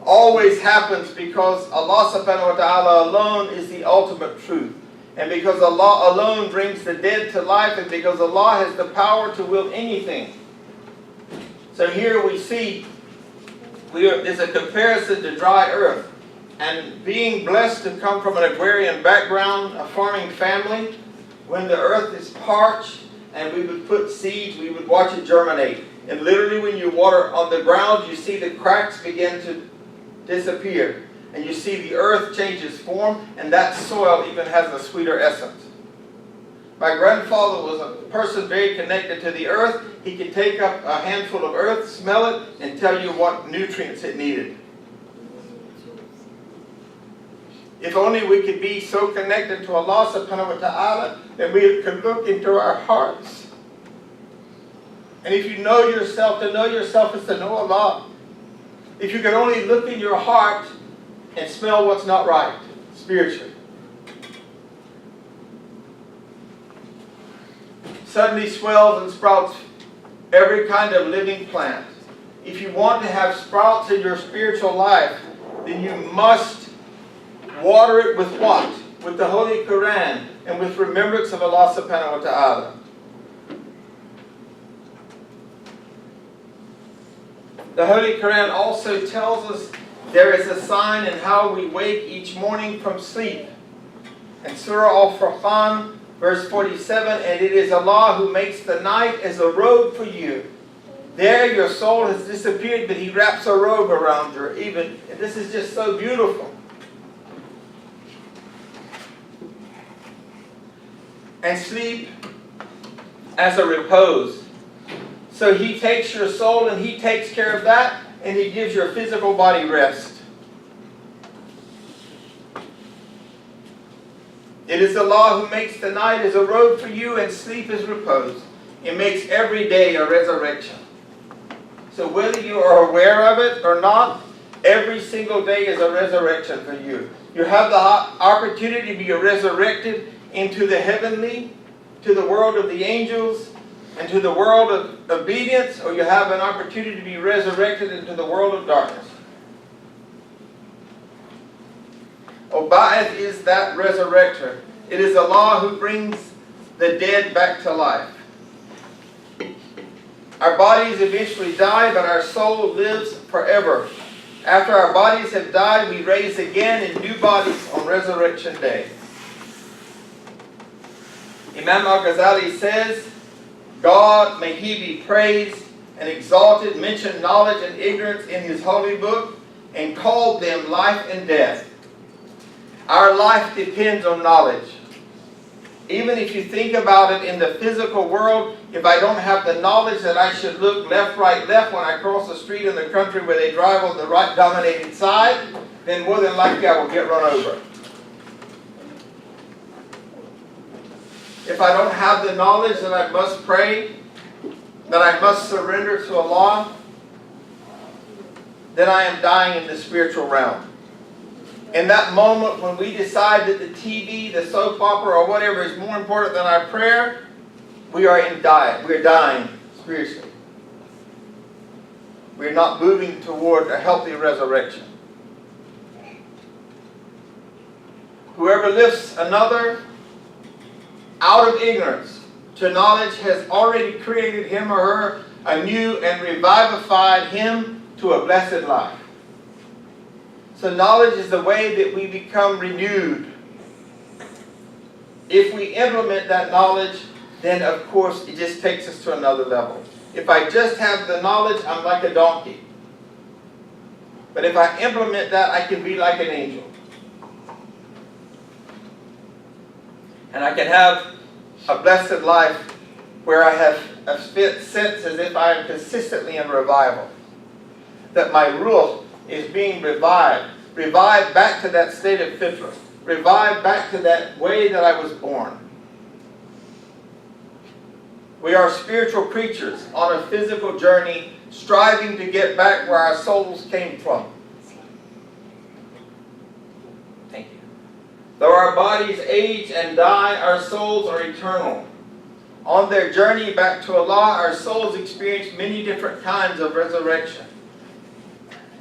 [SPEAKER 1] Always happens because Allah subhanahu wa ta'ala alone is the ultimate truth. And because Allah alone brings the dead to life, and because Allah has the power to will anything. So here we see there's a comparison to dry earth. And being blessed to come from an agrarian background, a farming family, when the earth is parched and we would put seeds, we would watch it germinate. And literally when you water on the ground, you see the cracks begin to disappear. And you see the earth changes form, and that soil even has a sweeter essence. My grandfather was a person very connected to the earth. He could take up a handful of earth, smell it, and tell you what nutrients it needed. If only we could be so connected to Allah subhanahu wa ta'ala that we could look into our hearts. And if you know yourself, to know yourself is to know Allah. If you can only look in your heart and smell what's not right spiritually. Suddenly swells and sprouts every kind of living plant. If you want to have sprouts in your spiritual life, then you must water it with what? With the Holy Quran and with remembrance of Allah subhanahu wa ta'ala. The Holy Quran also tells us there is a sign in how we wake each morning from sleep. In Surah Al-Furqan, verse 47, and it is Allah who makes the night as a robe for you. There your soul has disappeared, but He wraps a robe around you. And this is just so beautiful. And sleep as a repose. So He takes your soul and He takes care of that, and He gives your physical body rest. It is Allah who makes the night as a robe for you and sleep as repose. It makes every day a resurrection. So whether you are aware of it or not, every single day is a resurrection for you. You have the opportunity to be resurrected into the heavenly, to the world of the angels, and to the world of obedience, or you have an opportunity to be resurrected into the world of darkness. Al-Baa'ith is that resurrector. It is Allah who brings the dead back to life. Our bodies eventually die, but our soul lives forever. After our bodies have died, we raise again in new bodies on Resurrection Day. Imam Al-Ghazali says, God, may He be praised and exalted, mentioned knowledge and ignorance in His holy book and called them life and death. Our life depends on knowledge. Even if you think about it in the physical world, if I don't have the knowledge that I should look left, right, left when I cross the street in the country where they drive on the right dominated side, then more than likely I will get run over. If I don't have the knowledge that I must pray, that I must surrender to Allah, then I am dying in the spiritual realm. In that moment when we decide that the TV, the soap opera, or whatever is more important than our prayer, we are in diet. We're dying spiritually. We're not moving toward a healthy resurrection. Whoever lifts another out of ignorance to knowledge has already created him or her anew and revivified him to a blessed life. So knowledge is the way that we become renewed. If we implement that knowledge, then of course it just takes us to another level. If I just have the knowledge, I'm like a donkey. But if I implement that, I can be like an angel. And I can have a blessed life where I have a sense as if I am consistently in revival. That my ruh is being revived. Revived back to that state of fitra. Revived back to that way that I was born. We are spiritual creatures on a physical journey, striving to get back where our souls came from. Thank you. Though our bodies age and die, our souls are eternal. On their journey back to Allah, our souls experience many different kinds of resurrection.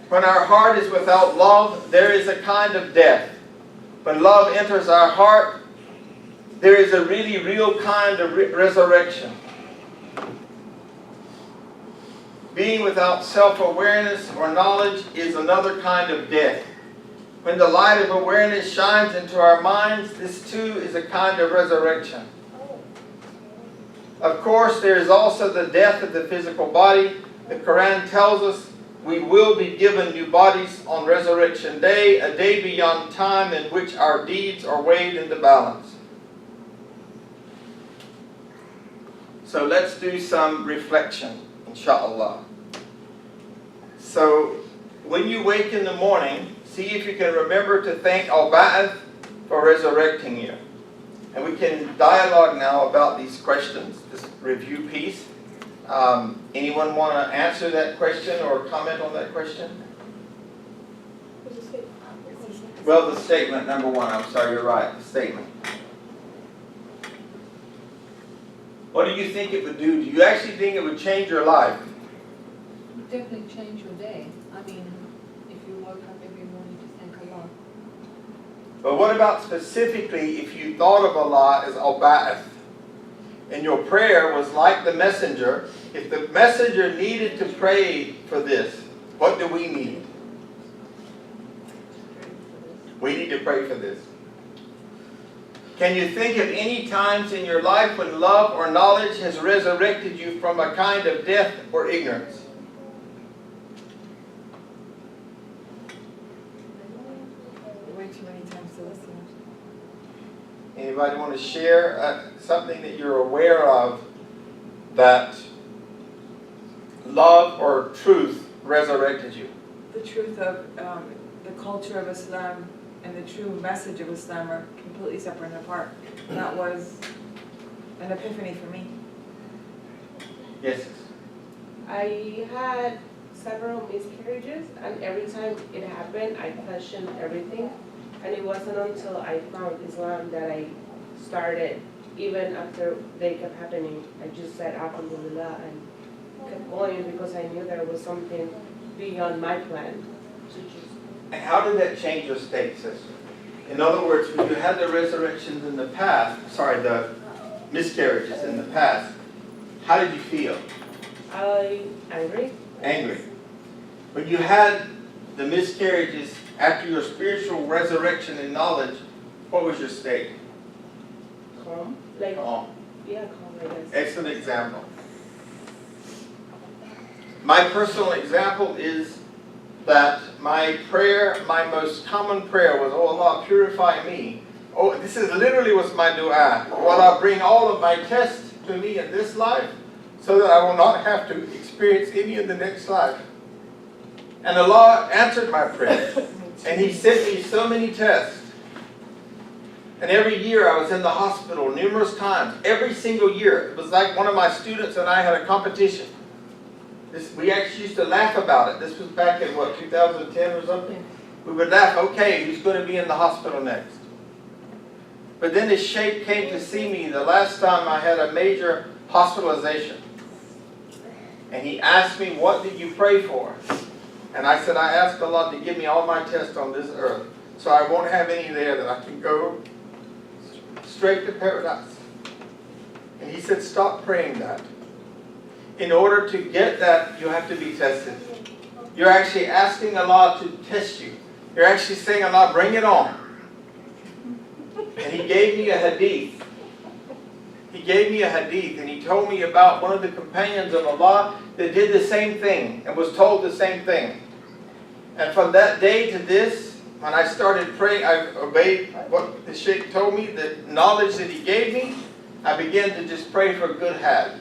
[SPEAKER 1] When our heart is without love, there is a kind of death. When love enters our heart, there is a really real kind of resurrection. Being without self-awareness or knowledge is another kind of death. When the light of awareness shines into our minds, this too is a kind of resurrection. Of course, there is also the death of the physical body. The Quran tells us we will be given new bodies on Resurrection Day, a day beyond time in which our deeds are weighed in the balance. So let's do some reflection, inshallah. So when you wake in the morning, see if you can remember to thank Al-Baa'ith for resurrecting you. And we can dialogue now about these questions, this review piece. Anyone want to answer that question or comment on that question? Well, the statement, number one. I'm sorry, you're right. The statement. What do you think it would do? Do you actually think it would change your life?
[SPEAKER 3] Definitely change your day. I mean, if you woke up every morning to thank Allah.
[SPEAKER 1] But what about specifically if you thought of Allah as Al-Baa'ith? And your prayer was like the messenger. If the messenger needed to pray for this, what do we need? We need to pray for this. Can you think of any times in your life when love or knowledge has resurrected you from a kind of death or ignorance?
[SPEAKER 3] Way too many times to listen.
[SPEAKER 1] Anybody want to share something that you're aware of that love or truth resurrected you?
[SPEAKER 4] The truth of the culture of Islam and the true message of Islam are completely separate and apart. That was an epiphany for me.
[SPEAKER 1] Yes.
[SPEAKER 5] I had several miscarriages, and every time it happened, I questioned everything. And it wasn't until I found Islam that I started, even after they kept happening, I just said Alhamdulillah and kept going because I knew there was something beyond my plan to just.
[SPEAKER 1] And how did that change your state, sister? In other words, when you had the resurrections in the past, the miscarriages in the past, how did you feel?
[SPEAKER 5] Angry.
[SPEAKER 1] Angry. When you had the miscarriages after your spiritual resurrection and knowledge, what was your state?
[SPEAKER 5] Calm. Like,
[SPEAKER 1] Calm.
[SPEAKER 5] yeah, calm, I guess.
[SPEAKER 1] Excellent example. My personal example is that my prayer, my most common prayer was, oh Allah, purify me. Oh, this is literally was my dua. Oh Allah, bring all of my tests to me in this life so that I will not have to experience any in the next life. And Allah answered my prayer. And He sent me so many tests. And every year I was in the hospital numerous times. Every single year. It was like one of my students and I had a competition. We actually used to laugh about it. This was back in, 2010 or something? We would laugh, okay, who's going to be in the hospital next? But then the Sheikh came to see me the last time I had a major hospitalization. And he asked me, what did you pray for? And I said, I asked Allah to give me all my tests on this earth, so I won't have any there, that I can go straight to paradise. And he said, stop praying that. In order to get that, you have to be tested. You're actually asking Allah to test you. You're actually saying, Allah, bring it on. And He gave me a hadith. He gave me a hadith, and He told me about one of the companions of Allah that did the same thing and was told the same thing. And from that day to this, when I started praying, I obeyed what the Sheikh told me, the knowledge that he gave me. I began to just pray for good health.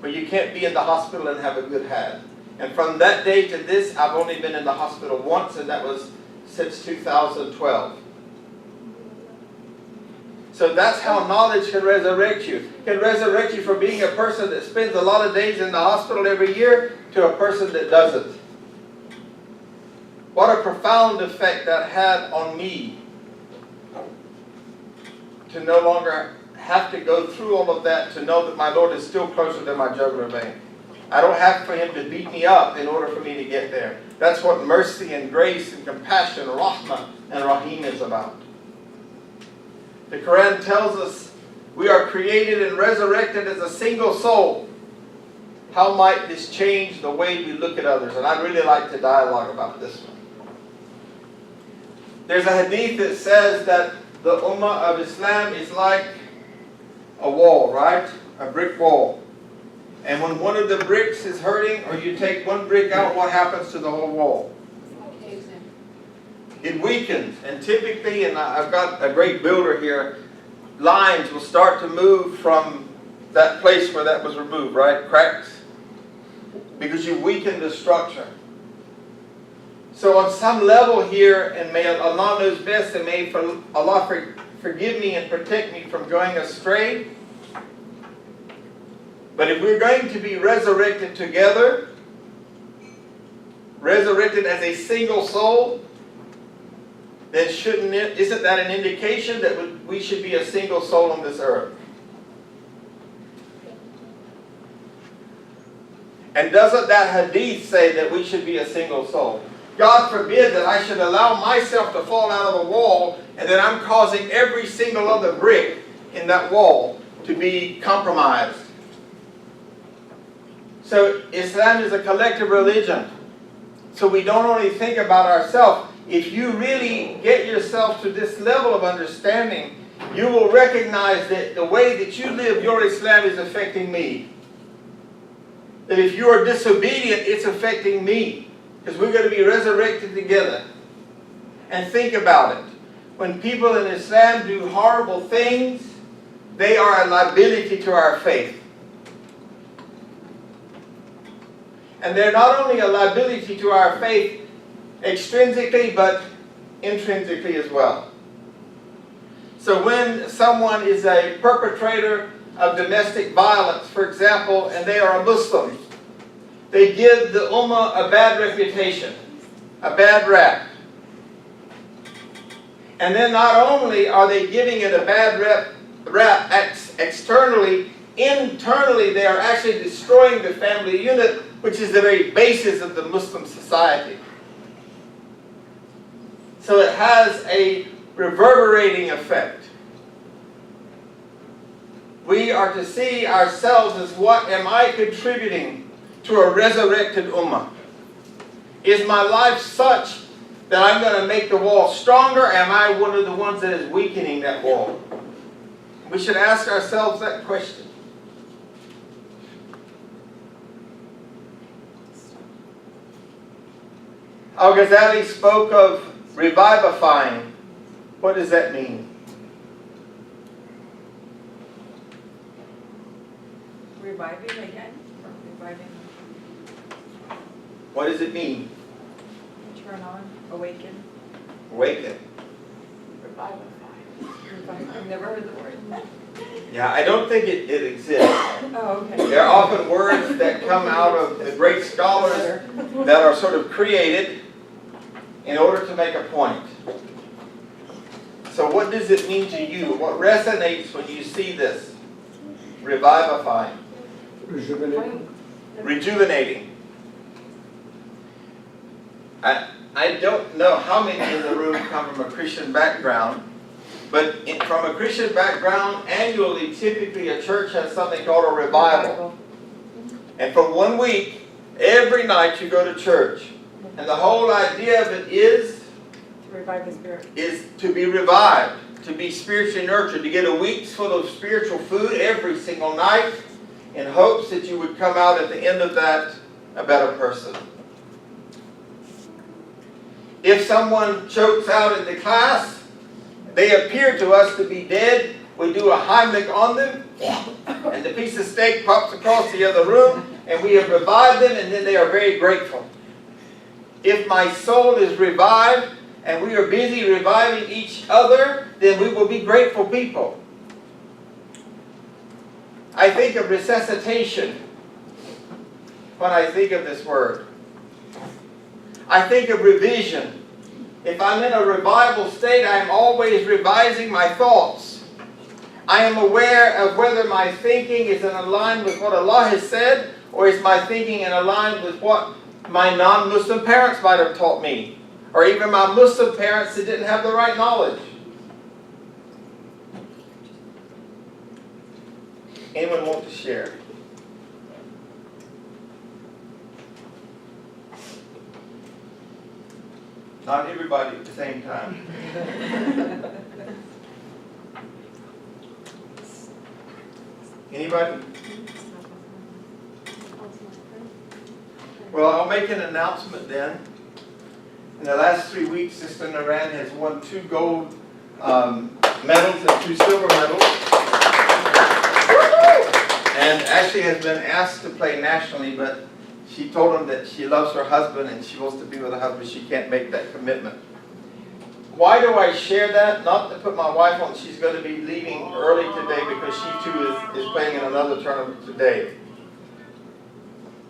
[SPEAKER 1] But you can't be in the hospital and have a good health. And from that day to this, I've only been in the hospital once, and that was since 2012. So that's how knowledge can resurrect you. It can resurrect you from being a person that spends a lot of days in the hospital every year to a person that doesn't. What a profound effect that had on me to no longer have to go through all of that, to know that my Lord is still closer than my jugular vein. I don't have for Him to beat me up in order for me to get there. That's what mercy and grace and compassion, rahmah and rahim is about. The Quran tells us we are created and resurrected as a single soul. How might this change the way we look at others? And I'd really like to dialogue about this one. There's a hadith that says that the ummah of Islam is like a wall, right? A brick wall. And when one of the bricks is hurting, or you take one brick out, what happens to the whole wall? It weakens. And typically, and I've got a great builder here, lines will start to move from that place where that was removed, right? Cracks. Because you weaken the structure. So on some level here, and may Allah knows best, and may Allah forgive me and protect me from going astray. But if we're going to be resurrected together, resurrected as a single soul, then isn't that an indication that we should be a single soul on this earth? And doesn't that hadith say that we should be a single soul? God forbid that I should allow myself to fall out of the wall and that I'm causing every single other brick in that wall to be compromised. So Islam is a collective religion. So we don't only think about ourselves. If you really get yourself to this level of understanding, you will recognize that the way that you live your Islam is affecting me. That if you are disobedient, it's affecting me. Because we're going to be resurrected together. And think about it. When people in Islam do horrible things, they are a liability to our faith. And they're not only a liability to our faith extrinsically, but intrinsically as well. So when someone is a perpetrator of domestic violence, for example, and they are a Muslim, they give the Ummah a bad reputation, a bad rap. And then not only are they giving it a bad rap externally, internally they are actually destroying the family unit, which is the very basis of the Muslim society. So it has a reverberating effect. We are to see ourselves as, what am I contributing to a resurrected ummah? Is my life such that I'm going to make the wall stronger, or am I one of the ones that is weakening that wall? We should ask ourselves that question. Al-Ghazali spoke of revivifying. What does that mean?
[SPEAKER 4] Reviving again, or reviving,
[SPEAKER 1] What does it mean?
[SPEAKER 4] turn on, awaken,
[SPEAKER 1] Awaken.
[SPEAKER 4] revive. I've never heard the word.
[SPEAKER 1] Yeah, I don't think it exists.
[SPEAKER 4] Oh, okay.
[SPEAKER 1] There are often words that come out of the great scholars that are sort of created in order to make a point. So what does it mean to you? What resonates when you see this? Revivifying. Rejuvenating. I don't know how many in the room come from a Christian background, but from a Christian background, annually, typically a church has something called a revival. And for 1 week, every night you go to church. And the whole idea of it is
[SPEAKER 4] To revive the spirit.
[SPEAKER 1] is to be revived, to be spiritually nurtured, to get a week's full of spiritual food every single night in hopes that you would come out at the end of that a better person. If someone chokes out in the class, they appear to us to be dead, we do a Heimlich on them, and the piece of steak pops across the other room, and we have revived them, and then they are very grateful. If my soul is revived, and we are busy reviving each other, then we will be grateful people. I think of resuscitation when I think of this word. I think of revision. If I'm in a revival state, I am always revising my thoughts. I am aware of whether my thinking is in line with what Allah has said, or is my thinking in line with what my non-Muslim parents might have taught me, or even my Muslim parents that didn't have the right knowledge. Anyone want to share? Not everybody at the same time. Anybody? Well, I'll make an announcement then. In the last 3 weeks, Sister Naran has won 2 gold medals and 2 silver medals. And actually has been asked to play nationally, but she told him that she loves her husband and she wants to be with her husband. She can't make that commitment. Why do I share that? Not to put my wife on. She's going to be leaving early today because she too is playing in another tournament today.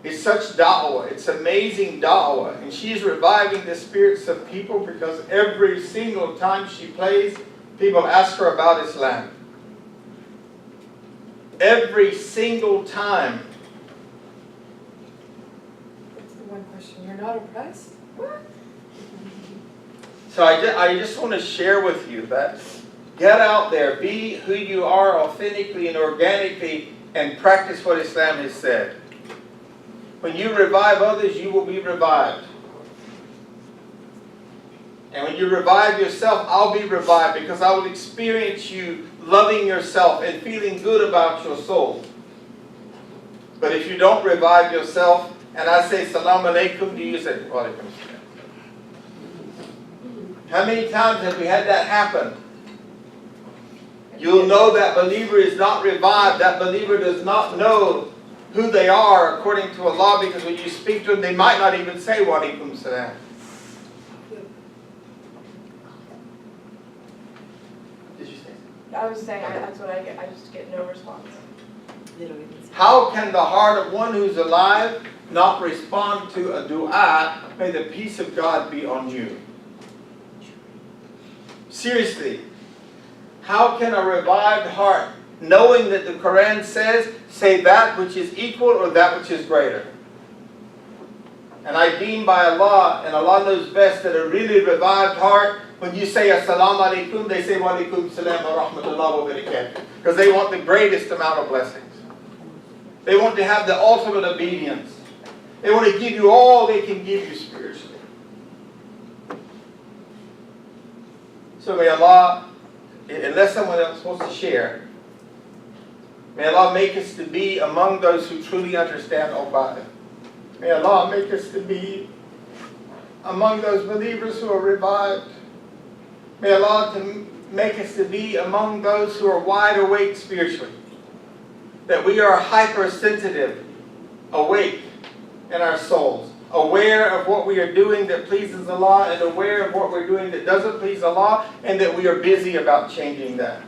[SPEAKER 1] It's such da'wah. It's amazing da'wah. And she's reviving the spirits of people because every single time she plays, people ask her about Islam. Every single time.
[SPEAKER 3] That's the one question. You're not oppressed? What?
[SPEAKER 1] So I just want to share with you that get out there, be who you are authentically and organically, and practice what Islam has said. When you revive others, you will be revived. And when you revive yourself, I'll be revived because I will experience you loving yourself and feeling good about your soul. But if you don't revive yourself, and I say salam alaikum to you, you say wa alaikum salam. How many times have we had that happen? You'll know that believer is not revived. That believer does not know who they are according to Allah, because when you speak to them, they might not even say wa alaikum salam.
[SPEAKER 6] I was saying, that's what I get, I just get no response.
[SPEAKER 4] They don't even see.
[SPEAKER 1] How can the heart of one who's alive not respond to a dua, may the peace of God be on you? Seriously, how can a revived heart, knowing that the Quran says, say that which is equal or that which is greater? And I deem by Allah, and Allah knows best, that a really revived heart, when you say As-salamu alaykum, they say Wa alaykum salam wa rahmatullah wa barakatuh. Because they want the greatest amount of blessings. They want to have the ultimate obedience. They want to give you all they can give you spiritually. So may Allah, unless someone else wants to share, may Allah make us to be among those who truly understand Al-Baa'ith. May Allah make us to be among those believers who are revived. May Allah to make us to be among those who are wide awake spiritually. That we are hypersensitive, awake in our souls. Aware of what we are doing that pleases Allah and aware of what we're doing that doesn't please Allah, and that we are busy about changing that.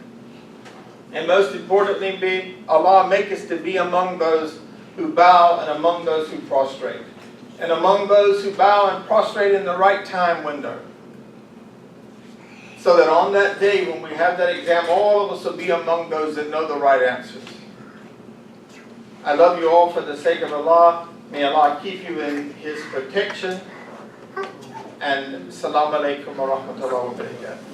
[SPEAKER 1] And most importantly, Allah make us to be among those who bow and among those who prostrate. And among those who bow and prostrate in the right time window. So that on that day when we have that exam, all of us will be among those that know the right answers. I love you all for the sake of Allah. May Allah keep you in His protection. And Assalamu alaikum wa rahmatullahi wa barakatuh.